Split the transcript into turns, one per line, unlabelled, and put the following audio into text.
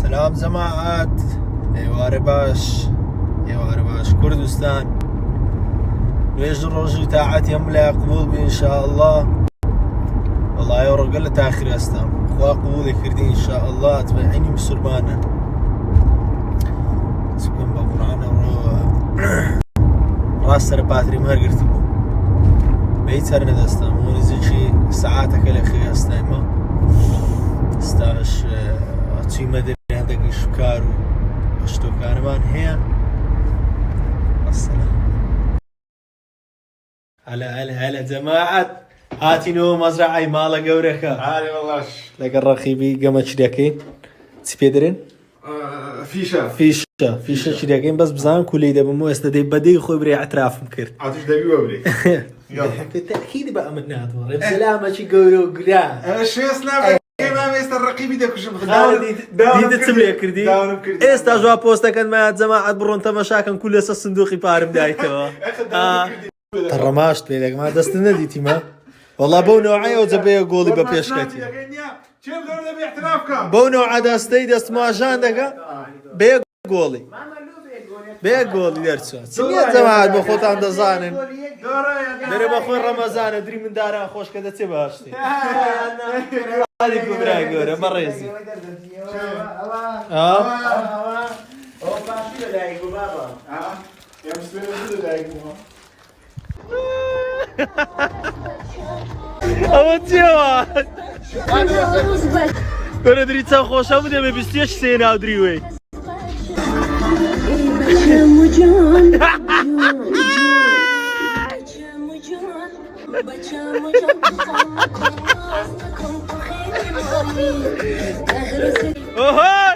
سلام جماعات ئێوارە باش کوردستان نوێژ ڕۆژی تاعەتی هەموو لای قبول بێ ئینشاءالله. وەڵایە ڕۆگە لە تاخیر هەستم خوا قبوڵی کردی ئینشاءالله ئەتبەعینی مسلمانە چکم بە قورئانە ڕاست سەر پاتریم هەرگرت بوو بە هیچ هەر نەدەستم بۆ نزیکی سەعاتەکە لە خێ هەستایمە ئێستاش چوویمە دەرێ هەندێکی شکار و شتۆکانمان هەیە. هلا جەماعەت هاتینەوە مەزرعەی ماڵە گەورەکە لەگەڵ ڕەقیبی گەمە چی دەکەین؟ چی پێ دەرێن؟ فیشە چی دەکەین بەس بزانم کوولەی دەبم و ئێستا دەی بەدەی خۆی برێ ئەترافم کرد تەکیدی بە ئەمت ناتوە ڕێبسەلامەکی گەورە و گرا
ئێستا ڕەقیبی دەکوشم
دیدە چم لێ کردی؟ ئێستا ژوا پۆستەکەن مایات جەماعەت بڕۆن تەماشاکەن کول لەسەر سندوقی پارم دایتەوە ڕەماشت پێ دەکەما دەستە نەدیتیمە وەڵا بەو نەوعەیە و جەبەیە گۆڵی بە پێشکەتی بەو نەوعە دەستەی دەستماژان دەکە بێ گۆڵی دەرچوە چنیە جەماعەت بە خۆتان دەزانن دەرێ بە خۆی ڕەمەزانە دری منداران خۆشکە دەچێ باشتی علیکم برای گەورە بەڕێزی ئەوە چێوە گەورە دری چەند خۆشە بودێ بە 21 سێ ناودری وێی اوه